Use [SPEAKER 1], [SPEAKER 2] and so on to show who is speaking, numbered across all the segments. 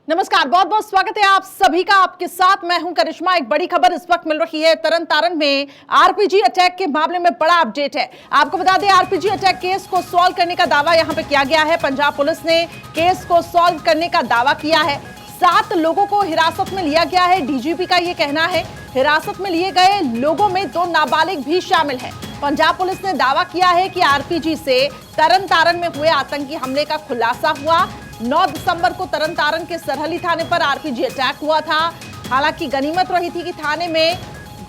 [SPEAKER 1] नमस्कार, बहुत बहुत स्वागत है आप सभी का। आपके साथ मैं हूं करिश्मा। एक बड़ी खबर इस वक्त मिल रही है। तरन तारण में आरपीजी अटैक के मामले में बड़ा अपडेट है। आपको बता दें, आरपीजी अटैक केस को सॉल्व करने का दावा यहां पे किया गया है। पंजाब पुलिस ने केस को सॉल्व करने का दावा किया है। 7 लोगों को हिरासत में लिया गया है। डीजीपी का यह कहना है हिरासत में लिए गए लोगों में 2 नाबालिग भी शामिल है। पंजाब पुलिस ने दावा किया है कि आरपीजी से तरन तारण में हुए आतंकी हमले का खुलासा हुआ। 9 दिसंबर को तरन तारण के सरहली थाने पर आरपीजी अटैक हुआ था। हालांकि गनीमत रही थी कि थाने में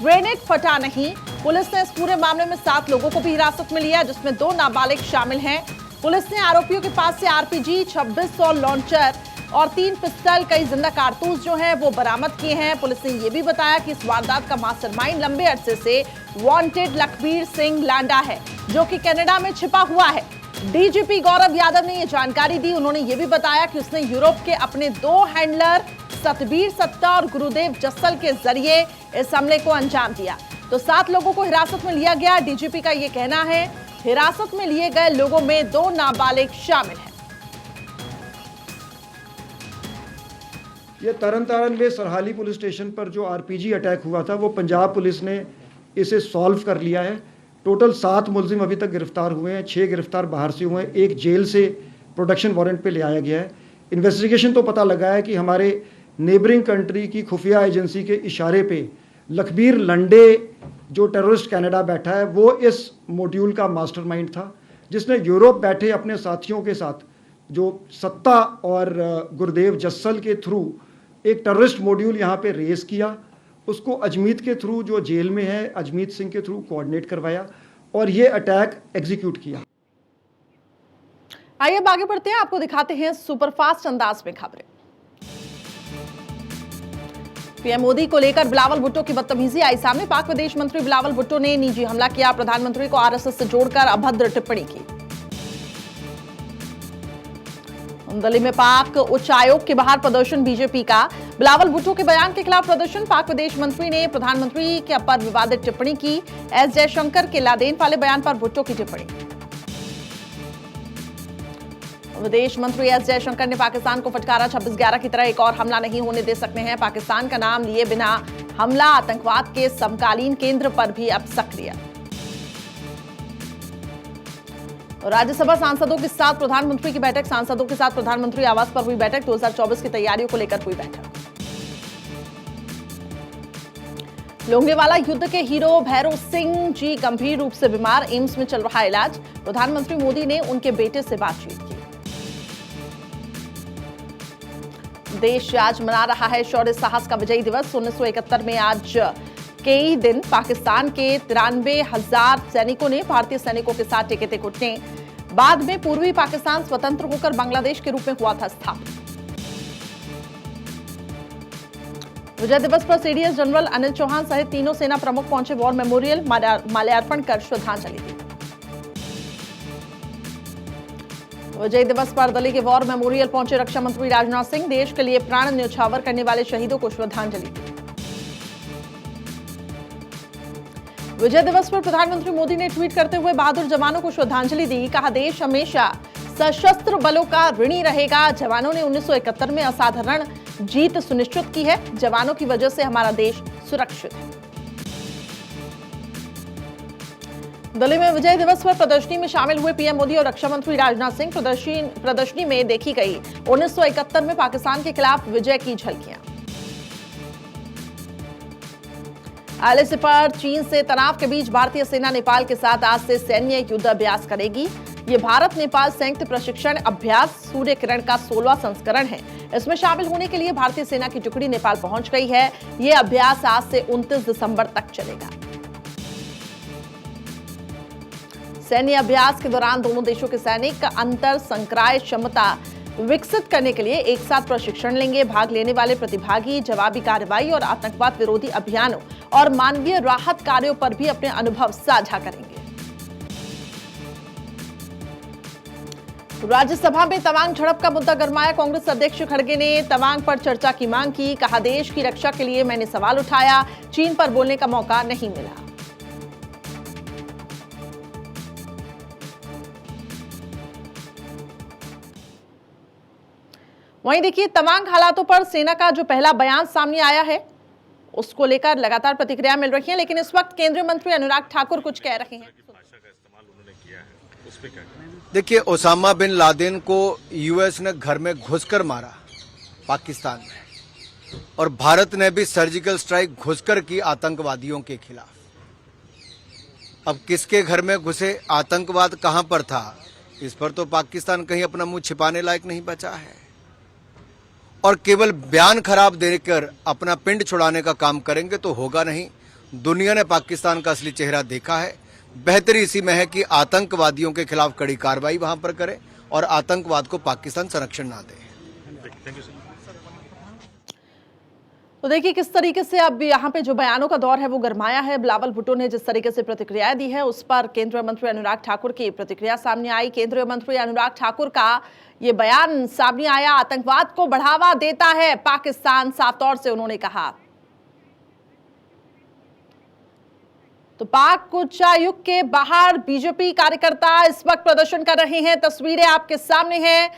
[SPEAKER 1] ग्रेनेड फटा नहीं। पुलिस ने इस पूरे मामले में 7 लोगों को भी हिरासत में लिया, जिसमें 2 नाबालिग शामिल हैं। पुलिस ने आरोपियों के पास से आरपीजी, 2600 लॉन्चर और 3 पिस्टल, कई जिंदा कारतूस जो हैं वो बरामद किए हैं। पुलिस ने यह भी बताया कि इस वारदात का मास्टरमाइंड लंबे अरसे से वांटेड लखबीर सिंह लांडा है, जो कि कनाडा में छिपा हुआ है। डीजीपी गौरव यादव ने यह जानकारी दी। उन्होंने यह भी बताया कि उसने यूरोप के अपने 2 हैंडलर सतबीर सत्ता और गुरुदेव जस्सल के जरिए इस हमले को अंजाम दिया। तो 7 लोगों को हिरासत में लिया गया। डीजीपी का यह कहना है हिरासत में लिए गए लोगों में 2 नाबालिग शामिल हैं।
[SPEAKER 2] ये तरन तारण में सरहाली पुलिस स्टेशन पर जो आरपीजी अटैक हुआ था, वो पंजाब पुलिस ने इसे सॉल्व कर लिया है। टोटल 7 मुलजिम अभी तक गिरफ्तार हुए हैं। 6 गिरफ्तार बाहर से हुए हैं, 1 जेल से प्रोडक्शन वारंट पे ले आया गया है। इन्वेस्टिगेशन तो पता लगा है कि हमारे नेबरिंग कंट्री की खुफिया एजेंसी के इशारे पे लखबीर लंडे, जो टेररिस्ट कनाडा बैठा है, वो इस मॉड्यूल का मास्टरमाइंड था, जिसने यूरोप बैठे अपने साथियों के साथ जो सत्ता और गुरुदेव जस्सल के थ्रू एक टेररिस्ट मॉड्यूल यहाँ पे रेस किया। उसको अजमीत के थ्रू, जो जेल में है, अजमीत सिंह के थ्रू कोऑर्डिनेट करवाया और ये अटैक एग्जीक्यूट किया।
[SPEAKER 1] आइए अब आगे बढ़ते हैं, आपको दिखाते हैं सुपरफास्ट अंदाज में खबरें। पीएम मोदी को लेकर बिलावल भुट्टो की बदतमीजी आई सामने। पाक विदेश मंत्री बिलावल भुट्टो ने निजी हमला किया। प्रधानमंत्री को आरएसएस से जोड़कर अभद्र टिप्पणी की। दिल्ली में पाक उच्चायोग के बाहर प्रदर्शन बीजेपी का। बिलावल भुट्टो के बयान के खिलाफ प्रदर्शन। पाक विदेश मंत्री ने प्रधानमंत्री के पर विवादित टिप्पणी की। एस जयशंकर के लादेन वाले बयान पर भुट्टो की टिप्पणी। विदेश मंत्री एस जयशंकर ने पाकिस्तान को फटकारा। 26/11 की तरह एक और हमला नहीं होने दे सकते हैं। पाकिस्तान का नाम लिए बिना हमला आतंकवाद के समकालीन केंद्र पर भी अब सक्रिय। राज्यसभा सांसदों के साथ प्रधानमंत्री की बैठक। सांसदों के साथ प्रधानमंत्री आवास पर हुई बैठक। 2024 की तैयारियों को लेकर हुई बैठक। लोंगेवाला युद्ध के हीरो भैरव सिंह जी गंभीर रूप से बीमार, एम्स में चल रहा इलाज। प्रधानमंत्री मोदी ने उनके बेटे से बातचीत की। देश आज मना रहा है शौर्य साहस का विजयी दिवस। 1971 में आज कई दिन पाकिस्तान के 93,000 सैनिकों ने भारतीय सैनिकों के साथ टेके थे घुटने। बाद में पूर्वी पाकिस्तान स्वतंत्र होकर बांग्लादेश के रूप में हुआ था स्थापित। विजय दिवस पर सीडीएस जनरल अनिल चौहान सहित तीनों सेना प्रमुख पहुंचे वॉर मेमोरियल, माल्यार्पण कर श्रद्धांजलि दी। विजय दिवस पर दिल्ली के वॉर मेमोरियल पहुंचे रक्षा मंत्री राजनाथ सिंह। देश के लिए प्राण न्यौछावर करने वाले शहीदों को श्रद्धांजलि दी। विजय दिवस पर प्रधानमंत्री मोदी ने ट्वीट करते हुए बहादुर जवानों को श्रद्धांजलि दी। कहा, देश हमेशा सशस्त्र बलों का ऋणी रहेगा। जवानों ने 1971 में असाधारण जीत सुनिश्चित की है। जवानों की वजह से हमारा देश सुरक्षित है। दिल्ली में विजय दिवस पर प्रदर्शनी में शामिल हुए पीएम मोदी और रक्षा मंत्री राजनाथ सिंह। प्रदर्शनी में देखी गई 1971 में पाकिस्तान के खिलाफ विजय की झलकियां। एलएसी पर चीन से तनाव के बीच भारतीय सेना नेपाल के साथ आज से सैन्य युद्ध अभ्यास करेगी। ये भारत नेपाल संयुक्त प्रशिक्षण अभ्यास सूर्य किरण का 16वां संस्करण है। इसमें शामिल होने के लिए भारतीय सेना की टुकड़ी नेपाल पहुंच गई है। ये अभ्यास आज से 29 दिसंबर तक चलेगा। सैन्य अभ्यास के दौरान दोनों देशों के सैनिक अंतर संक्राय क्षमता विकसित करने के लिए एक साथ प्रशिक्षण लेंगे। भाग लेने वाले प्रतिभागी जवाबी कार्रवाई और आतंकवाद विरोधी अभियानों और मानवीय राहत कार्यों पर भी अपने अनुभव साझा करेंगे। राज्यसभा में तवांग झड़प का मुद्दा गरमाया। कांग्रेस अध्यक्ष खड़गे ने तवांग पर चर्चा की मांग की। कहा, देश की रक्षा के लिए मैंने सवाल उठाया, चीन पर बोलने का मौका नहीं मिला। वहीं देखिए तमाम हालातों पर सेना का जो पहला बयान सामने आया है उसको लेकर लगातार प्रतिक्रिया मिल रही है, लेकिन इस वक्त केंद्रीय मंत्री अनुराग ठाकुर कुछ कह रहे हैं।
[SPEAKER 3] देखिए, ओसामा बिन लादेन को यूएस ने घर में घुसकर मारा पाकिस्तान में, और भारत ने भी सर्जिकल स्ट्राइक घुसकर की आतंकवादियों के खिलाफ। अब किसके घर में घुसे, आतंकवाद कहां पर था, इस पर तो पाकिस्तान कहीं अपना मुंह छिपाने लायक नहीं बचा है। और केवल बयान खराब देकर अपना पिंड छुड़ाने का काम करेंगे तो होगा नहीं। दुनिया ने पाकिस्तान का असली चेहरा देखा है। बेहतरी इसी में है कि आतंकवादियों के खिलाफ कड़ी कार्रवाई वहां पर करे और आतंकवाद को पाकिस्तान संरक्षण ना दे।
[SPEAKER 1] तो देखिए किस तरीके से अब यहाँ पे जो बयानों का दौर है वो गरमाया है। बिलावल भुट्टो ने जिस तरीके से प्रतिक्रियाएं दी है उस पर केंद्रीय मंत्री अनुराग ठाकुर की प्रतिक्रिया सामने आई। केंद्रीय मंत्री अनुराग ठाकुर का ये बयान सामने आया, आतंकवाद को बढ़ावा देता है पाकिस्तान, साफ तौर से उन्होंने कहा। तो पाक उच्चायुक्त के बाहर बीजेपी कार्यकर्ता इस वक्त प्रदर्शन कर रहे हैं। तस्वीरें आपके सामने हैं,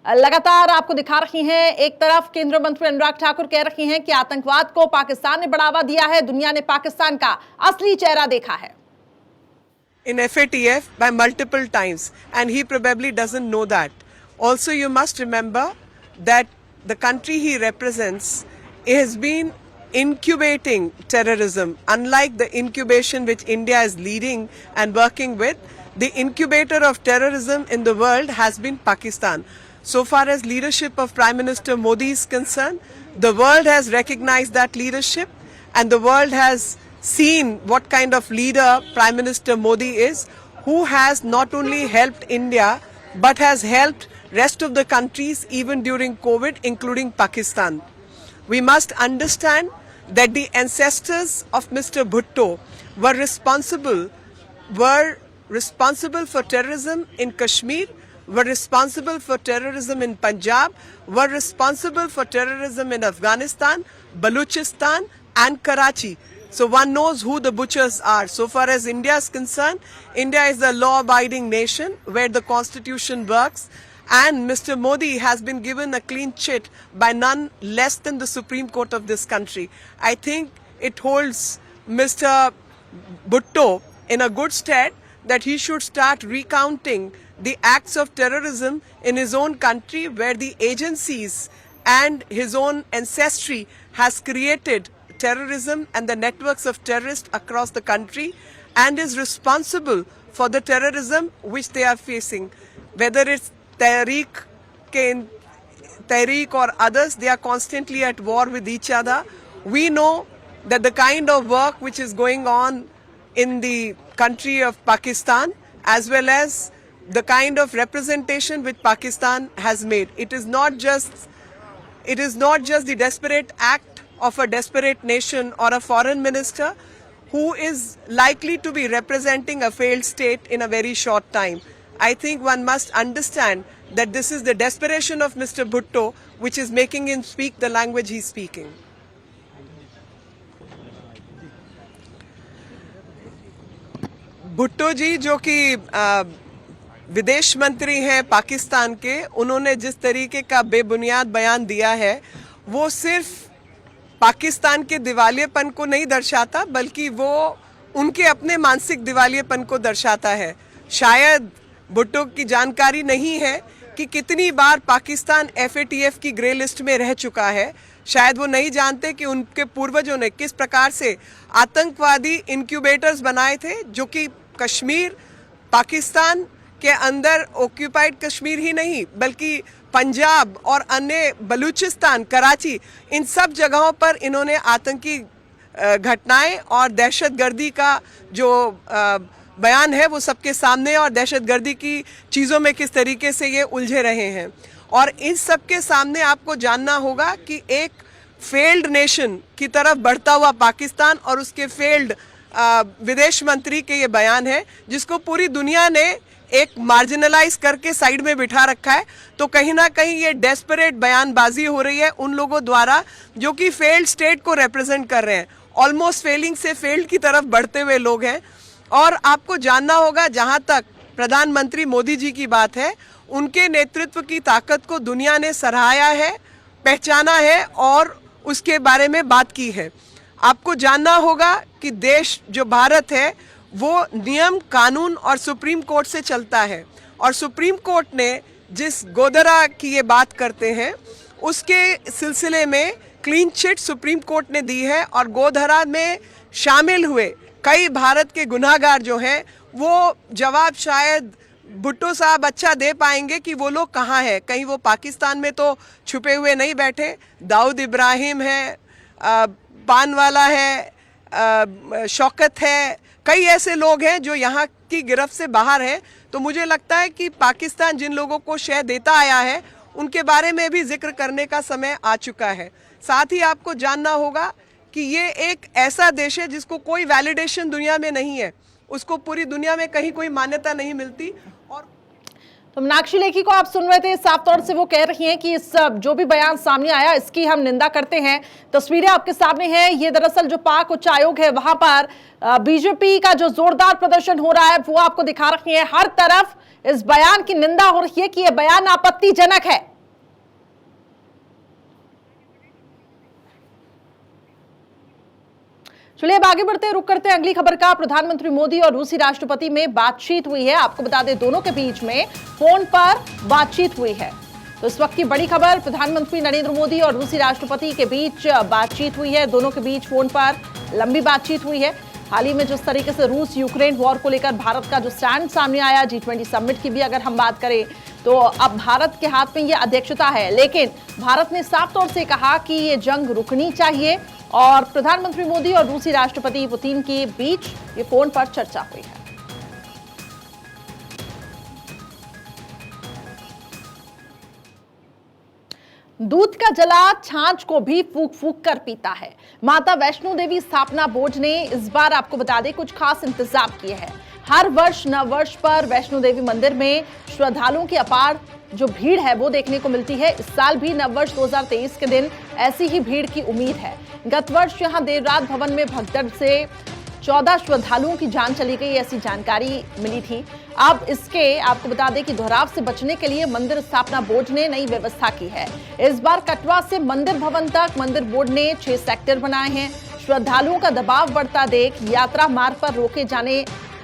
[SPEAKER 1] लगातार आपको दिखा रही हैं। एक तरफ केंद्रीय मंत्री अनुराग ठाकुर कह रही हैं कि आतंकवाद को पाकिस्तान ने बढ़ावा दिया है, दुनिया ने पाकिस्तान का असली चेहरा देखा है।
[SPEAKER 4] In FATF by multiple times, and he probably doesn't know that. Also, you must remember that the country he represents has been incubating terrorism. Unlike the incubation which India is leading and working with, the incubator of terrorism in the world has been Pakistan. So far as leadership of Prime Minister Modi is concerned, the world has recognized that leadership, and the world has seen what kind of leader Prime Minister Modi is, who has not only helped India but has helped rest of the countries even during COVID, including Pakistan. We must understand that the ancestors of Mr. Bhutto were responsible for terrorism in Kashmir, were responsible for terrorism in Punjab, were responsible for terrorism in Afghanistan, Baluchistan and Karachi. So one knows who the butchers are. So far as India is concerned, India is a law-abiding nation where the constitution works, and Mr. Modi has been given a clean chit by none less than the Supreme Court of this country. I think it holds Mr. Bhutto in a good stead that he should start recounting the acts of terrorism in his own country, where the agencies and his own ancestry has created terrorism and the networks of terrorists across the country, and is responsible for the terrorism which they are facing. Whether it's Tehreek or others, they are constantly at war with each other. We know that the kind of work which is going on in the country of Pakistan, as well as the kind of representation which Pakistan has made, it is not just the desperate act of a desperate nation or a foreign minister who is likely to be representing a failed state in a very short time. I think one must understand that this is the desperation of Mr. Bhutto which is making him speak the language he's speaking. Bhutto जी जो कि विदेश मंत्री हैं पाकिस्तान के, उन्होंने जिस तरीके का बेबुनियाद बयान दिया है वो सिर्फ पाकिस्तान के दिवालियेपन को नहीं दर्शाता, बल्कि वो उनके अपने मानसिक दिवालियेपन को दर्शाता है। शायद भुट्टो की जानकारी नहीं है कि कितनी बार पाकिस्तान FATF की ग्रे लिस्ट में रह चुका है। शायद वो नहीं जानते कि उनके पूर्वजों ने किस प्रकार से आतंकवादी इंक्यूबेटर्स बनाए थे, जो कि कश्मीर, पाकिस्तान के अंदर ऑक्यूपाइड कश्मीर ही नहीं बल्कि पंजाब और अन्य बलूचिस्तान, कराची, इन सब जगहों पर इन्होंने आतंकी घटनाएं और दहशतगर्दी का जो बयान है वो सबके सामने, और दहशतगर्दी की चीज़ों में किस तरीके से ये उलझे रहे हैं। और इन सब के सामने आपको जानना होगा कि एक फेल्ड नेशन की तरफ बढ़ता हुआ पाकिस्तान और उसके फेल्ड विदेश मंत्री के ये बयान है, जिसको पूरी दुनिया ने एक मार्जिनलाइज करके साइड में बिठा रखा है। तो कहीं ना कहीं ये डेस्परेट बयानबाजी हो रही है उन लोगों द्वारा जो कि फेल्ड स्टेट को रिप्रेजेंट कर रहे हैं, ऑलमोस्ट फेलिंग से फेल्ड की तरफ बढ़ते हुए लोग हैं। और आपको जानना होगा, जहां तक प्रधानमंत्री मोदी जी की बात है, उनके नेतृत्व की ताकत को दुनिया ने सराहा है, पहचाना है और उसके बारे में बात की है। आपको जानना होगा कि देश जो भारत है वो नियम, कानून और सुप्रीम कोर्ट से चलता है, और सुप्रीम कोर्ट ने जिस गोधरा की ये बात करते हैं उसके सिलसिले में क्लीन चिट सुप्रीम कोर्ट ने दी है, और गोधरा में शामिल हुए कई भारत के गुनाहगार जो हैं वो जवाब शायद भुट्टो साहब अच्छा दे पाएंगे कि वो लोग कहाँ हैं। कहीं वो पाकिस्तान में तो छुपे हुए नहीं बैठे। दाऊद इब्राहिम है, पानवाला है, शौकत है, कई ऐसे लोग हैं जो यहाँ की गिरफ्त से बाहर हैं। तो मुझे लगता है कि पाकिस्तान जिन लोगों को शह देता आया है उनके बारे में भी जिक्र करने का समय आ चुका है। साथ ही आपको जानना होगा कि ये एक ऐसा देश है जिसको कोई वैलिडेशन दुनिया में नहीं है, उसको पूरी दुनिया में कहीं कोई मान्यता नहीं मिलती। और
[SPEAKER 1] तो मीनाक्षी लेखी को आप सुन रहे थे, साफ तौर से वो कह रही हैं कि इस जो भी बयान सामने आया इसकी हम निंदा करते हैं। तस्वीरें आपके सामने हैं, ये दरअसल जो पाक उच्च आयोग है वहां पर बीजेपी का जो जोरदार प्रदर्शन हो रहा है वो आपको दिखा रही है। हर तरफ इस बयान की निंदा हो रही है कि यह बयान आपत्तिजनक है। चलिए अब आगे बढ़ते हैं, रुक करते हैं अगली खबर का। प्रधानमंत्री मोदी और रूसी राष्ट्रपति में बातचीत हुई है। आपको बता दें दोनों के बीच में फोन पर बातचीत हुई है। तो इस वक्त की बड़ी खबर, प्रधानमंत्री नरेंद्र मोदी और रूसी राष्ट्रपति के बीच बातचीत हुई है। दोनों के बीच फोन पर लंबी बातचीत हुई है। हाल ही में जिस तरीके से रूस यूक्रेन वॉर को लेकर भारत का जो स्टैंड सामने आया, G20 समिट की भी अगर हम बात करें तो अब भारत के हाथ में ये अध्यक्षता है, लेकिन भारत ने साफ तौर से कहा कि ये जंग रुकनी चाहिए। और प्रधानमंत्री मोदी और रूसी राष्ट्रपति पुतिन के बीच ये फोन पर चर्चा हुई है। दूध का जला छाछ को भी फूक फूक कर पीता है। माता वैष्णो देवी स्थापना बोर्ड ने इस बार आपको बता दें कुछ खास इंतजाम किए हैं। हर वर्ष नववर्ष पर वैष्णो देवी मंदिर में श्रद्धालुओं की अपार जो भीड़ है वो देखने को मिलती है। इस साल भी नववर्ष 2023 के दिन ऐसी ही भीड़ की उम्मीद है। गत वर्ष यहां देर रात भवन में भगदड़ से 14 श्रद्धालुओं की जान चली गई, ऐसी जानकारी मिली थी। अब इसके आपको बता दें कि दोहराव से बचने के लिए मंदिर स्थापना बोर्ड ने नई व्यवस्था की है। इस बार कटवा से मंदिर भवन तक मंदिर बोर्ड ने 6 सेक्टर बनाए हैं। श्रद्धालुओं का दबाव बढ़ता देख यात्रा मार्ग पर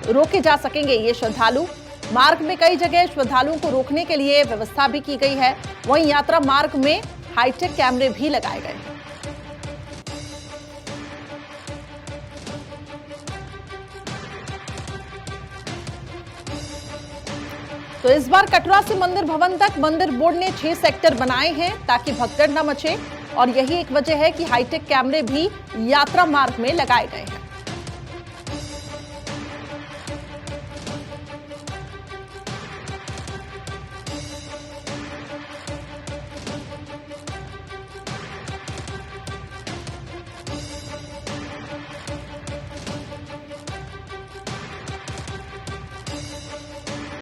[SPEAKER 1] रोके जा सकेंगे ये श्रद्धालु। मार्ग में कई जगह श्रद्धालुओं को रोकने के लिए व्यवस्था भी की गई है। वहीं यात्रा मार्ग में हाईटेक कैमरे भी लगाए गए हैं। तो इस बार कटरा से मंदिर भवन तक मंदिर बोर्ड ने 6 सेक्टर बनाए हैं ताकि भगदड़ न मचे, और यही एक वजह है कि हाईटेक कैमरे भी यात्रा मार्ग में लगाए गए हैं।